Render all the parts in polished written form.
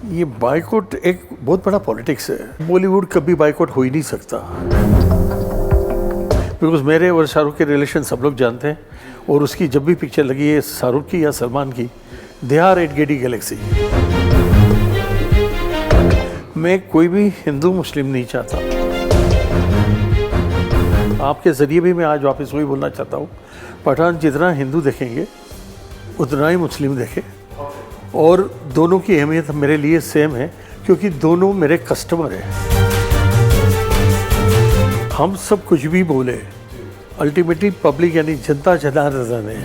ये बाइकआउट एक बहुत बड़ा पॉलिटिक्स है। बॉलीवुड कभी बाइकआउट हो ही नहीं सकता, बिकॉज मेरे और शाहरुख के रिलेशन सब लोग जानते हैं, और उसकी जब भी पिक्चर लगी है शाहरुख की या सलमान की, दे आर एट गेडी गैलेक्सी। मैं कोई भी हिंदू मुस्लिम नहीं चाहता। आपके ज़रिए भी मैं आज वापस वही बोलना चाहता हूँ, पठान जितना हिंदू देखेंगे उतना ही मुस्लिम देखे, और दोनों की अहमियत मेरे लिए सेम है, क्योंकि दोनों मेरे कस्टमर हैं। हम सब कुछ भी बोले, अल्टीमेटली पब्लिक यानी जनता जनार्दन है।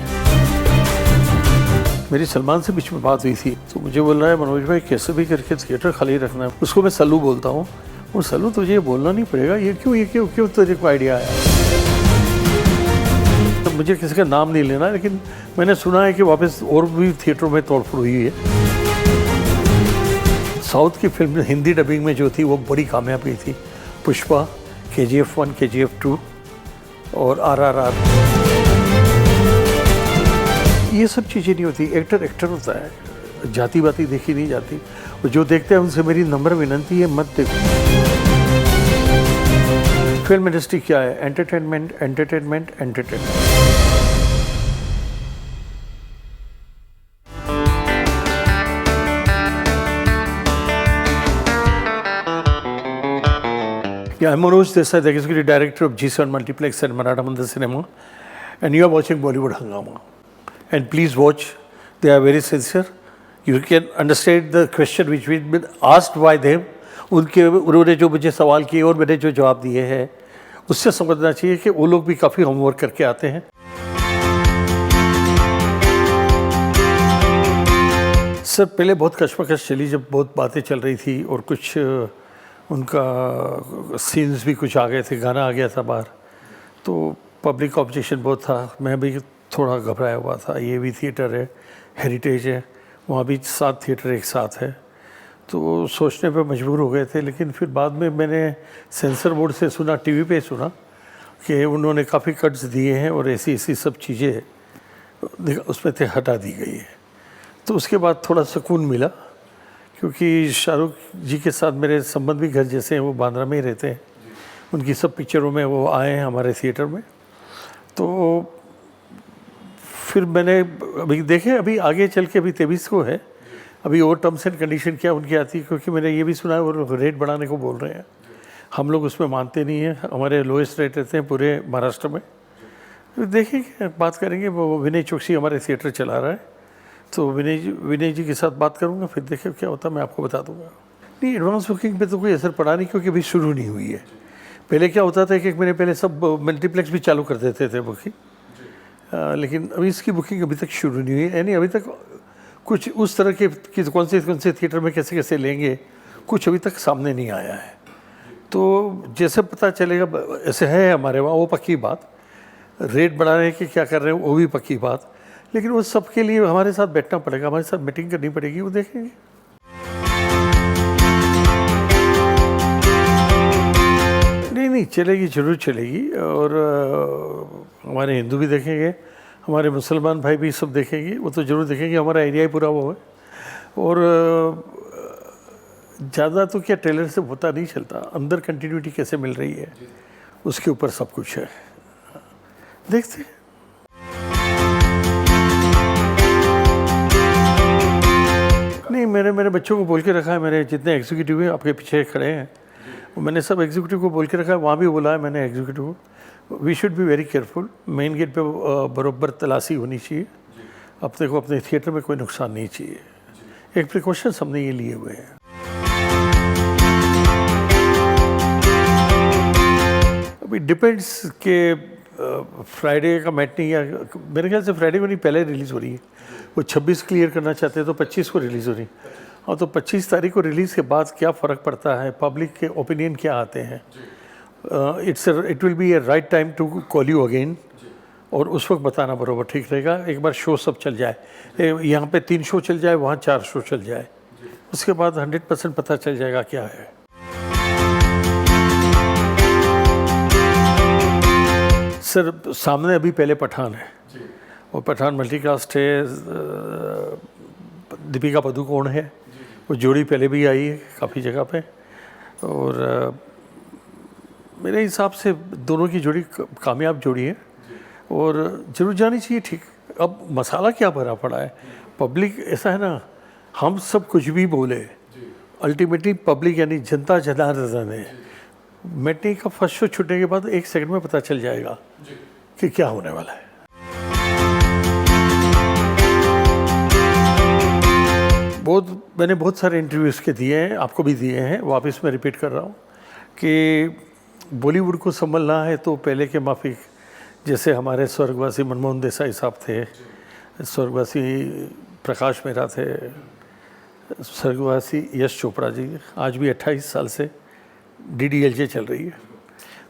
मेरी सलमान से बीच में बात हुई थी, तो मुझे बोल रहा है मनोज भाई कैसे भी करके थिएटर खाली रखना है। उसको मैं सल्लू बोलता हूँ, और सल्लू तुझे ये बोलना नहीं पड़ेगा, ये क्यों तुझे को आइडिया आया। तो मुझे किसी का नाम नहीं लेना, लेकिन मैंने सुना है कि वापस और भी थिएटरों में तोड़फोड़ हुई है। साउथ की फिल्म हिंदी डबिंग में जो थी वो बड़ी कामयाबी थी। पुष्पा, KGF 1, KGF 2 और RRR। ये सब चीज़ें नहीं होती, एक्टर एक्टर होता है, जाति बाती देखी नहीं जाती। और जो देखते हैं उनसे मेरी नम्र विनती है, मत देखो। फिल्म इंडस्ट्री क्या है? Entertainment, entertainment, entertainment. Yeah, I'm Manoj Desai, the Executive Director of G7 Multiplex and Maratha Mandir Cinema, and you are watching Bollywood Hungama. And please watch, they are very sincere. You can understand the question which we've been asked by them. उन्होंने जो मुझे सवाल किए और मैंने जो जवाब दिए हैं, उससे समझना चाहिए कि वो लोग भी काफ़ी होमवर्क करके आते हैं। सर पहले बहुत कश्मकश चली, जब बहुत बातें चल रही थी और कुछ उनका सीन्स भी कुछ आ गए थे, गाना आ गया था बाहर, तो पब्लिक ऑब्जेक्शन बहुत था। मैं भी थोड़ा घबराया हुआ था। ये भी थिएटर है, हेरिटेज है, वहाँ भी 7 थिएटर एक साथ है, तो सोचने पे मजबूर हो गए थे। लेकिन फिर बाद में मैंने सेंसर बोर्ड से सुना, टीवी पे सुना कि उन्होंने काफ़ी कट्स दिए हैं और ऐसी ऐसी सब चीज़ें उसमें से हटा दी गई है। तो उसके बाद थोड़ा सुकून मिला, क्योंकि शाहरुख जी के साथ मेरे संबंध भी घर जैसे हैं। वो बांद्रा में ही रहते हैं, उनकी सब पिक्चरों में वो आए हैं हमारे थिएटर में। तो फिर मैंने अभी देखे, अभी आगे चल के अभी 23 को है, अभी और टर्म्स एंड कंडीशन क्या उनकी आती है, क्योंकि मैंने ये भी सुना है वो रेट बढ़ाने को बोल रहे हैं। हम लोग उसमें मानते नहीं हैं, हमारे लोएस्ट रेट रहते हैं पूरे महाराष्ट्र में। तो देखेंगे, बात करेंगे। वो विनय चौकसी हमारे थिएटर चला रहा है, तो विनय जी के साथ बात करूंगा, फिर देखें क्या होता है, मैं आपको बता दूंगा। नहीं, एडवांस बुकिंग पे तो कोई असर पड़ा नहीं, क्योंकि अभी शुरू नहीं हुई है। पहले क्या होता था कि 1 महीने पहले सब मल्टीप्लेक्स भी चालू कर देते थे बुकिंग, लेकिन अभी इसकी बुकिंग अभी तक शुरू नहीं हुई है। यानी अभी तक कुछ उस तरह के कि कौन से थिएटर में कैसे कैसे लेंगे, कुछ अभी तक सामने नहीं आया है। तो जैसे पता चलेगा, ऐसे है हमारे वहाँ, वो पक्की बात। रेट बढ़ाने की क्या कर रहे हैं वो भी पक्की बात, लेकिन वो सबके लिए हमारे साथ बैठना पड़ेगा, हमारे साथ मीटिंग करनी पड़ेगी, वो देखेंगे। नहीं, चलेगी, जरूर चलेगी। और हमारे हिंदू भी देखेंगे, हमारे मुसलमान भाई भी सब देखेंगे, वो तो ज़रूर देखेंगे। हमारा एरिया ही पूरा वो है। और ज़्यादा तो क्या ट्रेलर से पता नहीं चलता, अंदर कंटिन्यूटी कैसे मिल रही है, उसके ऊपर सब कुछ है। देखते हैं। नहीं, मेरे बच्चों को बोल के रखा है, मेरे जितने एग्जीक्यूटिव हैं आपके पीछे खड़े हैं, मैंने सब एग्जीक्यूटिव को बोल के रखा है। वहाँ भी बोला है मैंने एग्जीक्यूटिव को, we should be very careful. Main gate पे बराबर तलाशी होनी चाहिए। अपने को अपने थिएटर में कोई नुकसान नहीं चाहिए। एक प्रिकॉशन हमने ये लिए हुए हैं। अभी डिपेंड्स के फ्राइडे का मैटनी, या मेरे ख्याल से फ्राइडे को नहीं, पहले रिलीज़ हो रही है। वो 26 क्लियर करना चाहते हैं, तो 25 को रिलीज़ हो रही है। और तो 25 तारीख को रिलीज़ के बाद क्या फ़र्क पड़ता है, पब्लिक के ओपिनियन क्या आते हैं, it will be a right time to call you again, और उस वक्त बताना बराबर ठीक रहेगा। एक बार शो सब चल जाए, यहाँ पे 3 शो चल जाए, वहाँ 4 शो चल जाए, उसके बाद 100% पता चल जाएगा क्या है। सर सामने अभी पहले पठान है, और पठान मल्टीकास्ट है, दीपिका पादुकोण है, वो जोड़ी पहले भी आई है काफ़ी जगह पे, और मेरे हिसाब से दोनों की जोड़ी कामयाब जोड़ी है और जरूर जानी चाहिए। ठीक, अब मसाला क्या भरा पड़ा है, पब्लिक ऐसा है ना, हम सब कुछ भी बोले, अल्टीमेटली पब्लिक यानी जनता जनार्दन है। मैटनी का फर्स्ट शो छूटने के बाद 1 सेकंड में पता चल जाएगा कि क्या होने वाला है। मैंने बहुत सारे इंटरव्यूज़ के दिए हैं, आपको भी दिए हैं, वापस मैं रिपीट कर रहा हूँ कि बॉलीवुड को संभलना है तो पहले के माफिक जैसे हमारे स्वर्गवासी मनमोहन देसाई साहब थे, स्वर्गवासी प्रकाश मेहरा थे, स्वर्गवासी यश चोपड़ा जी, आज भी 28 साल से DDLJ चल रही है।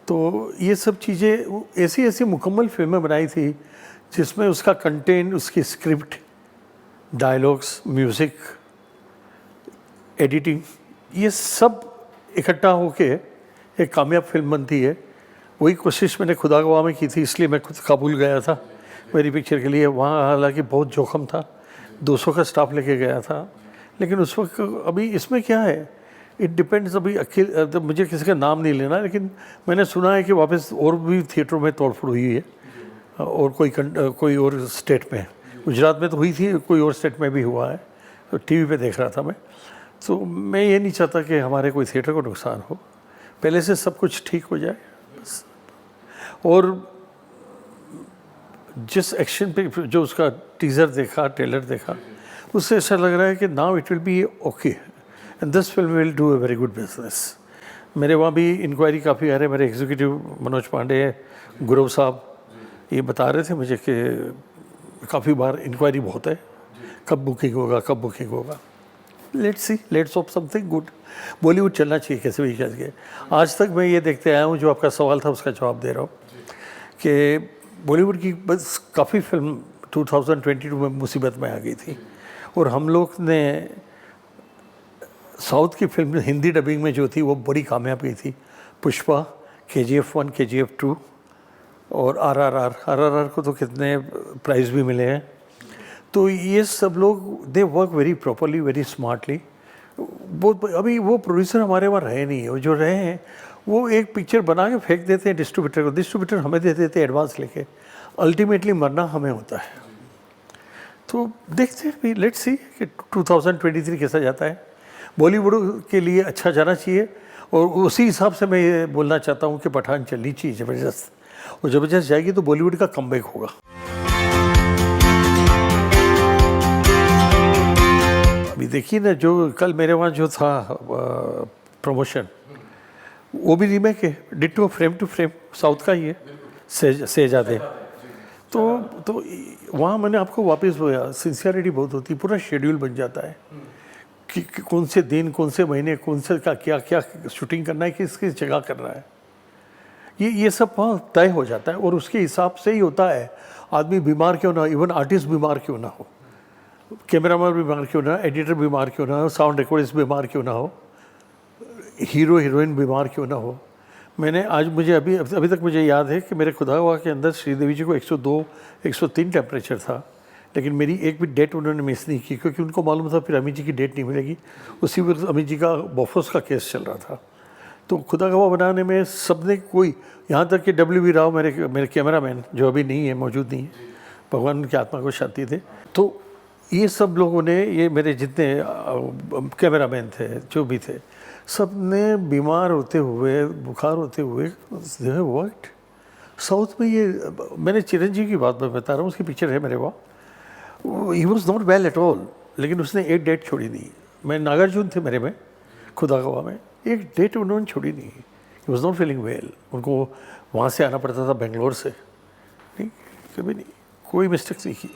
तो ये सब चीज़ें ऐसी ऐसी मुकम्मल फिल्में बनाई थी जिसमें उसका कंटेंट, उसकी स्क्रिप्ट, डायलॉग्स, म्यूज़िक, एडिटिंग, ये सब इकट्ठा होके एक कामयाब फिल्म बनती है। वही कोशिश मैंने खुदा गवाह में की थी, इसलिए मैं खुद काबुल गया था मेरी पिक्चर के लिए। वहाँ हालांकि बहुत जोखम था, 200 का स्टाफ लेके गया था, लेकिन उस वक्त, अभी इसमें क्या है, इट डिपेंड्स, अभी अकेले मुझे किसी का नाम नहीं लेना, लेकिन मैंने सुना है कि वापस और भी थिएटरों में तोड़फोड़ हुई है, और कोई और स्टेट में, गुजरात में तो हुई थी, कोई और स्टेट में भी हुआ है, तो TV पे देख रहा था मैं। तो मैं ये नहीं चाहता कि हमारे कोई थिएटर को नुकसान हो, पहले से सब कुछ ठीक हो जाए बस। और जिस एक्शन पे जो उसका टीज़र देखा, ट्रेलर देखा, उससे ऐसा लग रहा है कि now it will B okay and this film will do a very good business. मेरे वहाँ भी इंक्वायरी काफ़ी आ रहे हैं, मेरे एग्जीक्यूटिव मनोज पांडे, गुरव साहब ये बता रहे थे मुझे कि काफ़ी बार इंक्वायरी बहुत है, कब बुकिंग होगा, कब बुकिंग होगा। Let's see, let's hope something good. Bollywood चलना चाहिए कैसे भी करके। आज तक मैं ये देखते आया हूँ, जो आपका सवाल था उसका जवाब दे रहा हूँ कि बॉलीवुड की बस काफ़ी फिल्म 2022 में मुसीबत में आ गई थी, और हम लोग ने साउथ की फिल्म हिंदी डबिंग में जो थी वो बड़ी कामयाब गई थी। पुष्पा, KGF 1, KGF 2 और RRR को तो कितने प्राइज़ भी मिले हैं। तो ये सब लोग they work very properly, very smartly. अभी वो प्रोड्यूसर हमारे वहाँ रहे नहीं है, वो जो रहे हैं वो एक पिक्चर बना के फेंक देते हैं डिस्ट्रीब्यूटर को, डिस्ट्रीब्यूटर हमें दे देते हैं एडवांस लेके, अल्टीमेटली मरना हमें होता है। तो देखते हैं, लेट्स सी कि 2023 कैसा जाता है। बॉलीवुड के लिए अच्छा जाना चाहिए, और उसी हिसाब से मैं ये बोलना चाहता हूँ कि पठान चलनी चाहिए ज़बरदस्त, और ज़बरदस्त जाएगी तो बॉलीवुड का कमबैक होगा। अभी देखिए ना, जो कल मेरे वहाँ जो था प्रमोशन, वो भी रीमेक है, ditto, frame to frame, south का ही है, सेजादे। तो वहाँ मैंने आपको वापस बोला, सिंसियरिटी बहुत होती है, पूरा शेड्यूल बन जाता है कि कौन से दिन, कौन से महीने, कौन से का क्या क्या शूटिंग करना है, किस किस जगह करना है, ये सब वहाँ तय हो जाता है, और उसके हिसाब से ही होता है। आदमी बीमार क्यों ना हो, इवन आर्टिस्ट बीमार क्यों ना हो, कैमरामैन बीमार क्यों ना, एडिटर बीमार क्यों ना हो, साउंड रिकॉर्डिस्ट बीमार क्यों ना हो, हीरो हीरोइन बीमार क्यों ना हो। मैंने आज मुझे अभी तक मुझे याद है कि मेरे खुदा हुआ के अंदर श्रीदेवी जी को 102 103 टेम्परेचर था, लेकिन मेरी एक भी डेट उन्होंने मिस नहीं की, क्योंकि उनको मालूम था फिर अमित जी की डेट नहीं मिलेगी। उसी वक्त अमित जी का बॉफोस का केस चल रहा था। तो खुदा गवाह बनाने में सबने कोई, यहाँ तक कि WV राव मेरे कैमरामैन जो अभी नहीं है, मौजूद नहीं है, भगवान उनकी आत्मा को शांति दे, तो ये सब लोगों ने, ये मेरे जितने कैमरामैन थे जो भी थे, सब ने बीमार होते हुए, बुखार होते हुए वर्कड। साउथ में ये, मैंने चिरंजीवी की बात मैं बता रहा हूँ, उसकी पिक्चर है मेरे वहाँ, he was not well at all, लेकिन उसने एक डेट छोड़ी नहीं। मैं नागार्जुन थे मेरे में, खुदा गवाह में, एक डेट उन्होंने छोड़ी नहीं। He was not feeling well, उनको वहाँ से आना पड़ता था बेंगलोर से, नहीं कभी नहीं, कोई मिस्टेक नहीं की।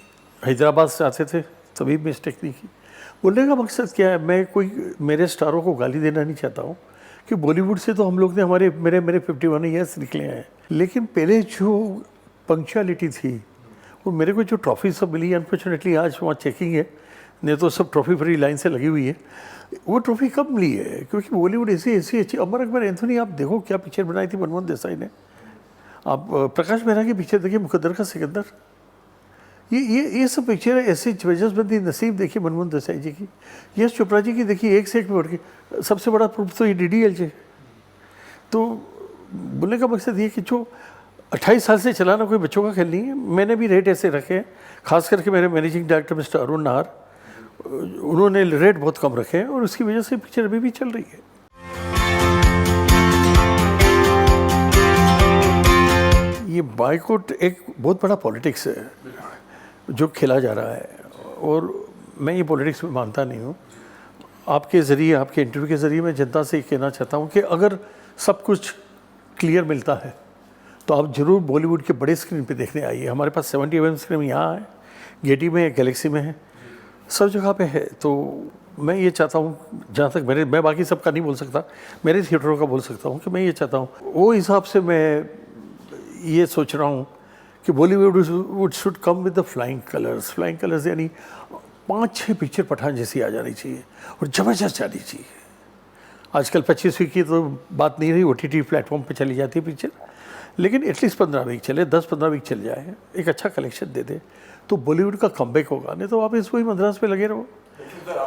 हैदराबाद से आते थे तभी मिस्टेक नहीं की। बोलने का मकसद क्या है, मैं कोई मेरे स्टारों को गाली देना नहीं चाहता हूँ, कि बॉलीवुड से तो हम लोग ने मेरे 51 ईयर्स निकले हैं, लेकिन पहले जो पंक्चुअलिटी थी, और मेरे को जो ट्रॉफी सब मिली, अनफॉर्चुनेटली आज वहाँ चेकिंग है, नहीं तो सब ट्रॉफी फ्री लाइन से लगी हुई है। वो ट्रॉफी कब मिली है, क्योंकि बॉलीवुड ऐसी अच्छी, अमर अकबर एंथोनी, आप देखो क्या पिक्चर बनाई थी मनमोहन देसाई ने। आप प्रकाश मेहरा की पिक्चर देखिए, मुकद्दर का सिकंदर, ये सब पिक्चर ऐसी वजहबंदी नसीब देखिए मनमोहन देसाई जी की, यश चोपड़ा जी की देखिए, एक से एक में बढ़ के। सबसे बड़ा प्रूफ तो ये DDLJ। तो बोलने का मकसद ये कि जो 28 साल से चलाना कोई बच्चों का खेल नहीं है। मैंने भी रेट ऐसे रखे हैं, खास करके मेरे managing director mister Arun Nahar, उन्होंने रेट बहुत कम रखे हैं और उसकी वजह से पिक्चर अभी भी चल रही है। ये बाइकआउट एक बहुत बड़ा पॉलिटिक्स है जो खेला जा रहा है, और मैं ये पॉलिटिक्स में मानता नहीं हूँ। आपके ज़रिए, आपके इंटरव्यू के ज़रिए मैं जनता से कहना चाहता हूँ कि अगर सब कुछ क्लियर मिलता है तो आप ज़रूर बॉलीवुड के बड़े स्क्रीन पे देखने आइए। हमारे पास 70 mm स्क्रीन यहाँ है, गेटी में है, गैलेक्सी में है, सब जगह पे है। तो मैं ये चाहता हूँ, जहाँ तक मैं बाकी सबका नहीं बोल सकता, मेरे थिएटरों का बोल सकता हूँ कि मैं ये चाहता हूँ, वो हिसाब से मैं ये सोच रहा हूँ कि Bollywood should come with the flying colours, यानी 5-6 पिक्चर पठान जैसी आ जानी चाहिए और ज़बरदस्त जानी चाहिए। आजकल 25वीं की तो बात नहीं रही, OTT प्लेटफॉर्म पे चली जाती है पिक्चर, लेकिन एटलीस्ट 15 वीक चले, 10-15 वीक चल जाए, एक अच्छा कलेक्शन दे दे तो बॉलीवुड का कमबैक होगा। नहीं तो आप इस वही मद्रास पे लगे रहो।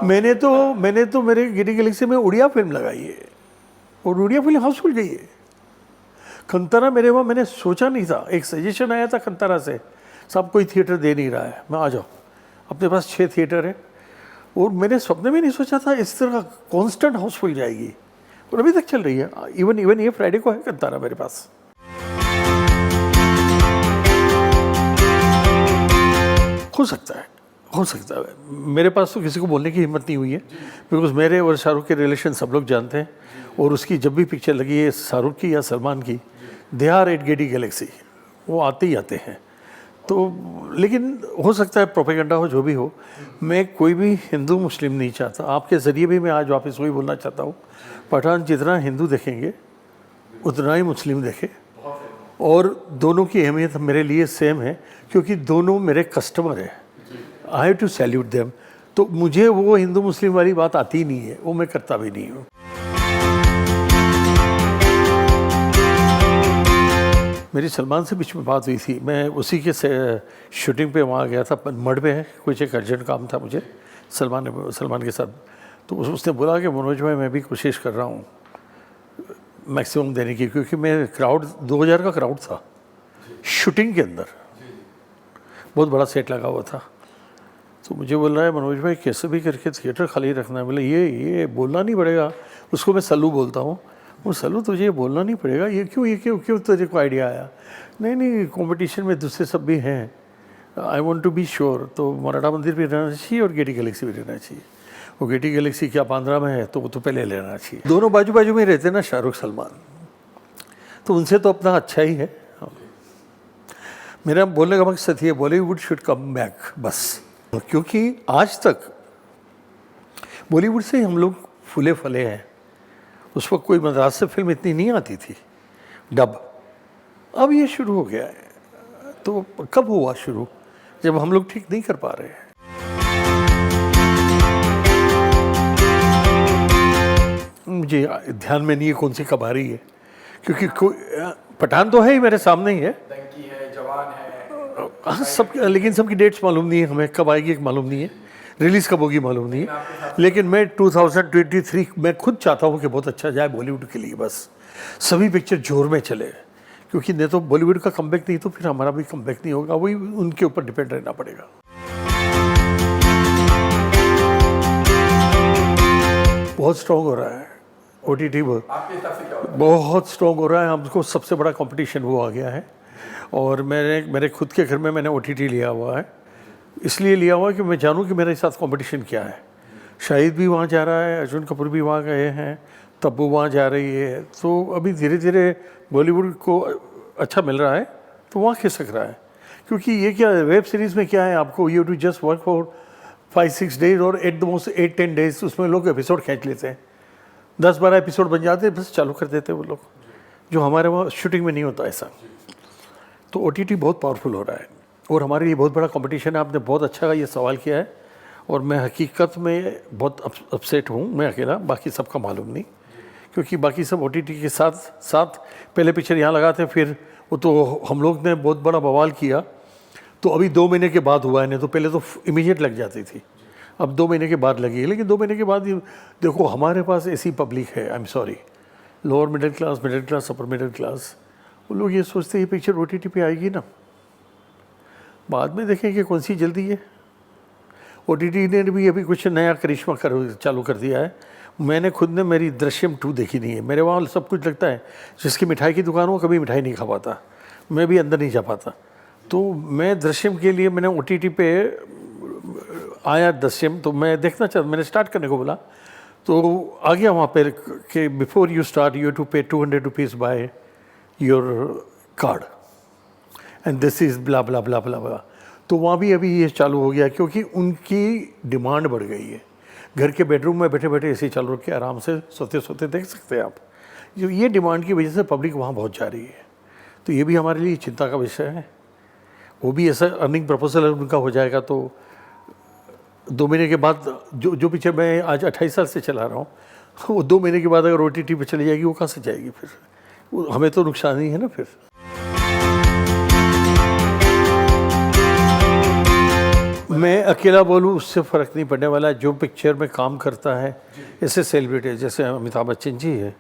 मैंने तो मेरे गेटी गैलेक्सी में उड़िया फिल्म लगाई है और उड़िया फिल्म हाउसफुल गई है। खंतारा मेरे वहाँ मैंने सोचा नहीं था, एक सजेशन आया था खंतारा से, साहब कोई थिएटर दे नहीं रहा है, मैं आ जाओ, अपने पास 6 थिएटर है, और मैंने सपने में नहीं सोचा था इस तरह कांस्टेंट हाउसफुल जाएगी, और अभी तक चल रही है। इवन ये फ्राइडे को है खंतारा मेरे पास। हो सकता है। मेरे पास तो किसी को बोलने की हिम्मत नहीं हुई है, बिकॉज मेरे और शाहरुख के रिलेशन सब लोग जानते हैं, और उसकी जब भी पिक्चर लगी है शाहरुख की या सलमान की, they are at Gaiety Galaxy, वो आते ही आते हैं। तो लेकिन हो सकता है प्रोपेगेंडा हो, जो भी हो, मैं कोई भी हिंदू मुस्लिम नहीं चाहता। आपके ज़रिए भी मैं आज वापस वही बोलना चाहता हूँ, पठान जितना हिंदू देखेंगे उतना ही मुस्लिम देखे, और दोनों की अहमियत मेरे लिए सेम है, क्योंकि दोनों मेरे कस्टमर हैं। I have to salute them. तो मुझे वो हिंदू मुस्लिम वाली बात आती नहीं है, वो मैं करता भी नहीं हूँ। मेरी सलमान से बीच में बात हुई थी, मैं उसी के शूटिंग पे वहाँ गया था, मड में है, कुछ एक अर्जेंट काम था मुझे सलमान के साथ। तो उसने बोला कि मनोज भाई मैं भी कोशिश कर रहा हूँ मैक्सिमम देने की, क्योंकि मैं क्राउड 2000 का क्राउड था शूटिंग के अंदर, बहुत बड़ा सेट लगा हुआ था। तो मुझे बोल रहा है मनोज भाई कैसे भी करके थिएटर खाली रखना है। बोले ये बोलना नहीं पड़ेगा, उसको मैं सल्लू बोलता हूँ, वो सल्लू तुझे ये बोलना नहीं पड़ेगा, ये क्यों तेरे को आइडिया आया। नहीं कंपटीशन में दूसरे सब भी हैं, I want to be sure. तो मराठा मंदिर भी रहना चाहिए और गेटी गैलेक्सी भी रहना चाहिए। वो गेटी गैलेक्सी क्या बांद्रा में है, तो वो तो पहले लेना चाहिए। दोनों बाजू बाजू में रहते ना शाहरुख सलमान, तो उनसे तो अपना अच्छा ही है। मेरा बोलने का मकसद ये, बॉलीवुड शुड कम बैक बस, क्योंकि आज तक बॉलीवुड से हम लोग फूले फले हैं। उस वक्त कोई मद्रास से फिल्म इतनी नहीं आती थी डब, अब ये शुरू हो गया है। तो कब हुआ शुरू, जब हम लोग ठीक नहीं कर पा रहे हैं। मुझे ध्यान में नहीं है कौन सी कब आ रही है, क्योंकि पठान तो है ही मेरे सामने ही है, जवान है, हाँ सब, लेकिन सबकी डेट्स मालूम नहीं है हमें, कब आएगी मालूम नहीं है, रिलीज़ कब होगी मालूम नहीं है। लेकिन मैं 2023 मैं खुद चाहता हूँ कि बहुत अच्छा जाए बॉलीवुड के लिए, बस सभी पिक्चर जोर में चले, क्योंकि नहीं तो बॉलीवुड का कमबैक नहीं तो फिर हमारा भी कमबैक नहीं होगा, वही उनके ऊपर डिपेंड रहना पड़ेगा। बहुत स्ट्रॉन्ग हो रहा है OTT, बहुत स्ट्रॉन्ग हो रहा है। हमको सबसे बड़ा कंपटीशन वो आ गया है, और मेरे खुद के घर में मैंने OTT लिया हुआ है, इसलिए लिया हुआ है कि मैं जानूं कि मेरे साथ कंपटीशन क्या है। शाहिद भी वहाँ जा रहा है, अर्जुन कपूर भी वहाँ गए हैं, तब्बू वहाँ जा रही है, तो अभी धीरे धीरे बॉलीवुड को अच्छा मिल रहा है, तो वहाँ खिसक रहा है। क्योंकि ये क्या वेब सीरीज़ में क्या है, आपको you to just work for 5-6 days और एट द मोस्ट 8-10 डेज, उसमें लोग एपिसोड खींच लेते हैं, 10-12 एपिसोड बन जाते हैं, बस चालू कर देते हैं वो लोग, जो हमारे वहाँ शूटिंग में नहीं होता ऐसा। तो OTT बहुत पावरफुल हो रहा है, और हमारे लिए बहुत बड़ा कंपटीशन है। आपने बहुत अच्छा ये सवाल किया है, और मैं हकीकत में बहुत अपसेट हूँ, मैं अकेला, बाकी सबका मालूम नहीं, क्योंकि बाकी सब OTT के साथ पहले पिक्चर यहाँ लगाते हैं, फिर वो तो हम लोग ने बहुत बड़ा बवाल किया, तो अभी 2 महीने के बाद हुआ है, नहीं तो पहले तो इमीडिएट लग जाती थी, अब 2 महीने के बाद लगी है। लेकिन 2 महीने के बाद ये देखो हमारे पास ऐसी पब्लिक है, I am sorry, lower middle class, upper middle class, वो लोग ये सोचते हैं ये पिक्चर OTT पे आएगी ना, बाद में देखेंगे कौन सी जल्दी है। OTT ने भी अभी कुछ नया करिश्मा चालू कर दिया है। मैंने खुद ने मेरी दृश्यम 2 देखी नहीं है, मेरे वहाँ सब कुछ लगता है, जिसकी मिठाई की दुकान हो कभी मिठाई नहीं खा पाता, मैं भी अंदर नहीं जा पाता। तो मैं दृश्यम के लिए मैंने OTT पे आया दृश्यम, तो मैं देखना चाहता, मैंने स्टार्ट करने को बोला, तो आ गया वहाँ पर कि before you start you to pay 200 rupees by your card and this is blah blah blah blah blah. तो वहाँ भी अभी ये चालू हो गया, क्योंकि उनकी डिमांड बढ़ गई है। घर के बेडरूम में बैठे बैठे ऐसे चालू रख के आराम से सोते सोते देख सकते हैं आप। जो ये डिमांड की वजह से पब्लिक वहाँ बहुत जा रही है, तो ये भी हमारे लिए चिंता का विषय है। वो भी ऐसा अर्निंग प्रपोजल उनका हो जाएगा तो 2 महीने के बाद जो पिक्चर मैं आज 28 साल से चला रहा हूँ, वो 2 महीने के बाद अगर OTT पे चली जाएगी, वो कहाँ से जाएगी फिर? वो हमें तो नुकसान ही है ना फिर। मैं अकेला बोलूँ उससे फ़र्क नहीं पड़ने वाला। जो पिक्चर में काम करता है, ऐसे सेलिब्रिटी जैसे अमिताभ बच्चन जी है,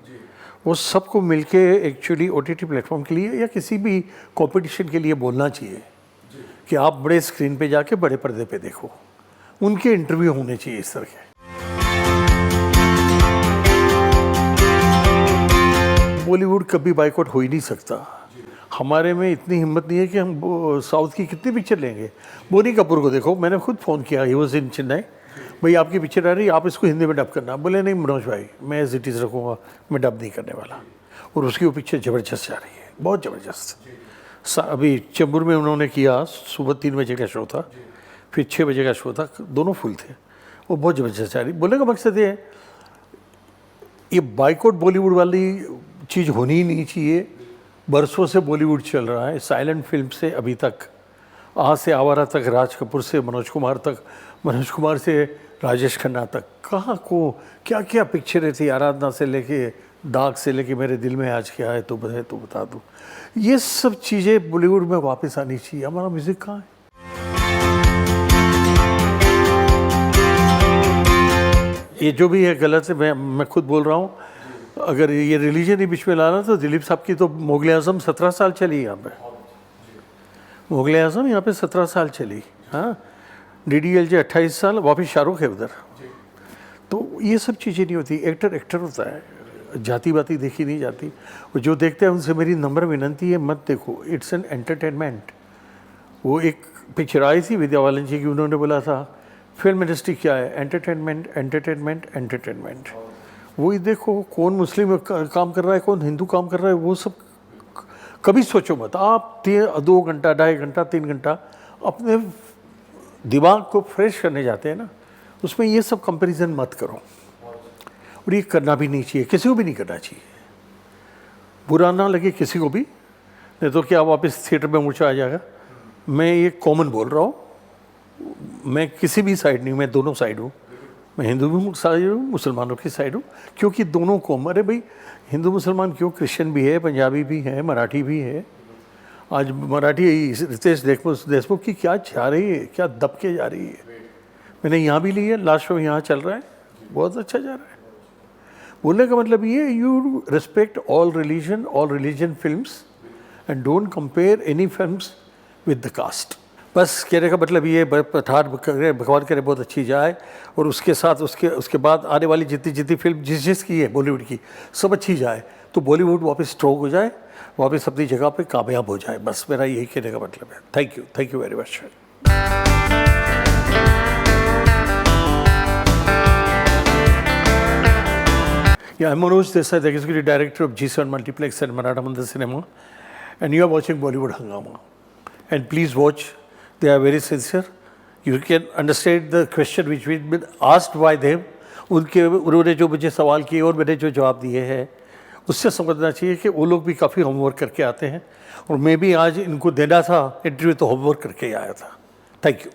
वो सबको मिलके एक्चुअली OTT प्लेटफॉर्म के लिए या किसी भी कंपटीशन के लिए बोलना चाहिए कि आप बड़े स्क्रीन पे जाके बड़े पर्दे पे देखो। उनके इंटरव्यू होने चाहिए इस तरह के। बॉलीवुड कभी बाइकआउट हो ही नहीं सकता। हमारे में इतनी हिम्मत नहीं है कि हम साउथ की कितनी पिक्चर लेंगे। बोनी कपूर को देखो, मैंने खुद फ़ोन किया, ही वॉज इन चेन्नई, भाई आपकी पिक्चर आ रही है, आप इसको हिंदी में डब करना। बोले नहीं मनोज भाई, मैं एज इट इज़ रखूँगा, मैं डब नहीं करने वाला। और उसकी वो पिक्चर ज़बरदस्त जा रही है, बहुत ज़बरदस्त। अभी चेंबूर में उन्होंने किया, सुबह 3 बजे का शो था, फिर 6 बजे का शो था, दोनों फुल थे, वो बहुत ज़बरदस्त जा रही। बोलने का मकसद ये बाइकआउट बॉलीवुड वाली चीज़ होनी ही नहीं चाहिए। बरसों से बॉलीवुड चल रहा है, साइलेंट फिल्म से अभी तक, आ से आवारा तक, राज कपूर से मनोज कुमार तक, मनोज कुमार से राजेश खन्ना तक, कहाँ को क्या क्या पिक्चरें थी, आराधना से लेके दाग से लेके मेरे दिल में आज क्या है तो बता दो। ये सब चीज़ें बॉलीवुड में वापस आनी चाहिए। हमारा म्यूज़िक कहाँ है? ये जो भी है गलत है, मैं खुद बोल रहा हूँ। अगर ये रिलीजन ही बीच में लाना, तो दिलीप साहब की तो मुग़ल आज़म 17 साल चली यहाँ पे, मुग़ल आज़म यहाँ पे 17 साल चली। हाँ, DDLJ 28 साल, वापिस शाहरुख है उधर। तो ये सब चीज़ें नहीं होती, एक्टर होता है, जाति बाती देखी नहीं जाती। और जो देखते हैं उनसे मेरी नम्र विनंती है, मत देखो, इट्स एन एंटरटेनमेंट। वो एक पिक्चर आई थी विद्या बालन जी की, उन्होंने बोला था फिल्म इंडस्ट्री क्या है, एंटरटेनमेंट एंटरटेनमेंट एंटरटेनमेंट। वही देखो, कौन मुस्लिम काम कर रहा है, कौन हिंदू काम कर रहा है, वो सब कभी सोचो मत। आप 2 घंटा, 2.5 घंटा, 3 घंटा अपने दिमाग को फ्रेश करने जाते हैं ना, उसमें ये सब कंपैरिजन मत करो। और ये करना भी नहीं चाहिए, किसी को भी नहीं करना चाहिए। बुरा ना लगे किसी को भी, नहीं तो क्या वापस थिएटर में ऊँचा आ जाएगा। मैं ये कॉमन बोल रहा हूँ, मैं किसी भी साइड नहीं, मैं दोनों साइड हूँ। मैं हिंदू भी साइड हूँ, मुसलमानों की साइड हूँ, क्योंकि दोनों कौम, अरे भाई हिंदू मुसलमान क्यों, क्रिश्चियन भी है, पंजाबी भी है, मराठी भी है। आज मराठी रितेश देशमुख की क्या जा रही है, क्या दब के जा रही है। मैंने यहाँ भी ली है, लास्ट शो यहाँ चल रहा है, बहुत अच्छा जा रहा है। बोलने का मतलब ये, you respect all religion films and don't compare any films with the cast. बस कहने का मतलब ये, ठाट भगवान करे बहुत अच्छी जाए, और उसके साथ उसके बाद आने वाली जितनी फिल्म जिसकी है बॉलीवुड की, सब अच्छी जाए, तो बॉलीवुड वापस स्ट्रोक हो जाए, वापस अपनी जगह पे कामयाब हो जाए। बस मेरा यही कहने का मतलब है। Thank you very much. Yeah, I'm Manoj Desai, the Executive Director of G7 Multiplex and Maratha Mandir Cinema, and you are watching Bollywood Hungama. And please watch, they are very sincere. You can understand the question which we've been asked by them. उन्होंने जो मुझे सवाल किए और मैंने जो जवाब दिए हैं, उससे समझना चाहिए कि वो लोग भी काफ़ी होमवर्क करके आते हैं, और मैं भी आज इनको देना था इंटरव्यू, तो होमवर्क करके आया था। Thank you.